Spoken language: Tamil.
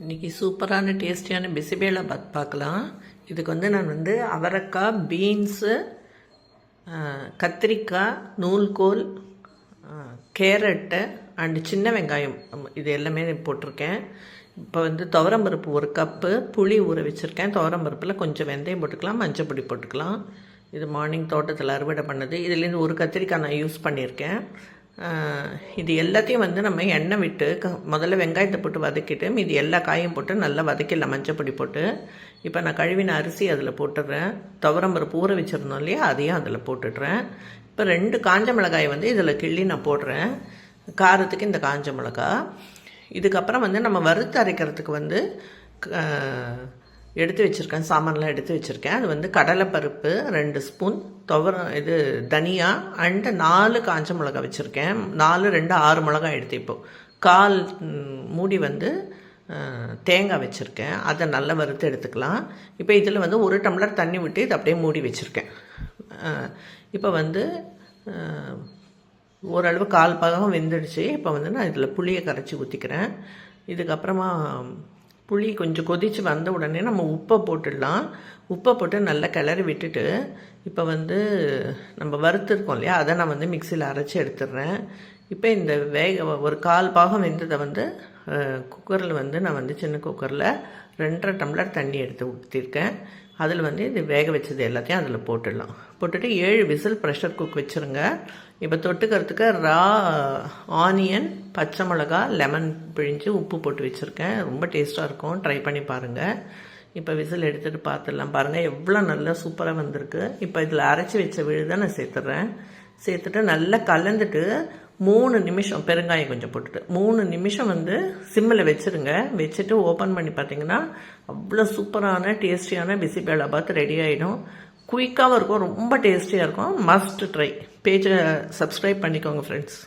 இன்றைக்கி சூப்பரான டேஸ்டியான பிசிபேலா பாத் பார்க்கலாம். இதுக்கு நான் அவரைக்காய், பீன்ஸு, கத்திரிக்காய், நூல்கோல், கேரட்டு அண்டு சின்ன வெங்காயம் இது எல்லாமே போட்டிருக்கேன். இப்போ துவரம்பருப்பு 1 கப்பு, புளி ஊற வச்சுருக்கேன். துவரம்பருப்பில் கொஞ்சம் வெந்தயம் போட்டுக்கலாம், மஞ்சள் பொடி போட்டுக்கலாம். இது மார்னிங் தோட்டத்தில் அறுவடை பண்ணது. இதுலேருந்து ஒரு கத்திரிக்காய் நான் யூஸ் பண்ணியிருக்கேன். இது எல்லாத்தையும் நம்ம எண்ணெய் விட்டு முதல்ல வெங்காயத்தை போட்டு வதக்கிட்டு மீதி எல்லா காயும் போட்டு நல்லா வதக்கிடலாம் மஞ்சப்பொடி போட்டு. இப்போ நான் கழுவின அரிசி அதில் போட்டுடுறேன். துவரம்பருப்பு ஊற வச்சுருந்தோம் இல்லையா, அதையும் அதில் போட்டுடுறேன். இப்போ 2 காஞ்ச மிளகாய் இதில் கிள்ளி நான் போடுறேன், காரத்துக்கு இந்த காஞ்ச மிளகாய். இதுக்கப்புறம் நம்ம வறுத்து அரைக்கிறதுக்கு எடுத்து வச்சுருக்கேன், சாமான்லாம் எடுத்து வச்சுருக்கேன். அது கடலைப்பருப்பு 2 ஸ்பூன், இது தனியா அண்டு 4 காஞ்ச மிளகாய் வச்சுருக்கேன். 4 2 6 மிளகாய் எடுத்து இப்போது 1/4 மூடி தேங்காய் வச்சுருக்கேன். அதை நல்லா வறுத்து எடுத்துக்கலாம். இப்போ இதில் 1 டம்ளர் தண்ணி விட்டு இதை அப்படியே மூடி வச்சுருக்கேன். இப்போ ஓரளவு 1/4 பாகம் வெந்துடுச்சு. இப்போ நான் இதில் புளியை கரைச்சி ஊற்றிக்கிறேன். இதுக்கப்புறமா புளி கொஞ்சம் கொதித்து வந்த உடனே நம்ம உப்பை போட்டுடலாம். உப்பை போட்டு நல்லா கிளறி விட்டுட்டு இப்போ நம்ம வறுத்துருக்கோம் இல்லையா, அதை நான் மிக்சியில் அரைச்சி எடுத்துடுறேன். இப்போ இந்த ஒரு 1/4 பாகம் வெந்ததை குக்கரில் நான் சின்ன குக்கரில் 2.5 டம்ளர் தண்ணி எடுத்து ஊற்றிருக்கேன். அதில் இது வேக வச்சது எல்லாத்தையும் அதில் போட்டுடலாம். போட்டுட்டு 7 விசில் ப்ரெஷர் குக் வச்சுருங்க. இப்போ தொட்டுக்கிறதுக்கு ரா ஆனியன், பச்சை மிளகா, லெமன் பிழிஞ்சு உப்பு போட்டு வச்சுருக்கேன். ரொம்ப டேஸ்ட்டாக இருக்கும், ட்ரை பண்ணி பாருங்கள். இப்போ விசில் எடுத்துகிட்டு பார்த்துடலாம். பாருங்கள் எவ்வளோ நல்லா சூப்பராக வந்திருக்கு. இப்போ இதில் அரைச்சி வச்ச விழுதை நான் சேர்த்துட்றேன். சேர்த்துட்டு நல்லா கலந்துட்டு 3 நிமிஷம் பெருங்காயம் கொஞ்சம் போட்டுட்டு 3 நிமிஷம் சிம்மில் வச்சுருங்க. வச்சுட்டு ஓப்பன் பண்ணி பார்த்தீங்கன்னா அவ்வளோ சூப்பரான டேஸ்டியான பிசிபேலா பாத் ரெடி ஆகிடும். குயிக்காகவும் இருக்கும், ரொம்ப டேஸ்டியாக இருக்கும். Must try. பேஜை சப்ஸ்கிரைப் பண்ணிக்கோங்க ஃப்ரெண்ட்ஸ்.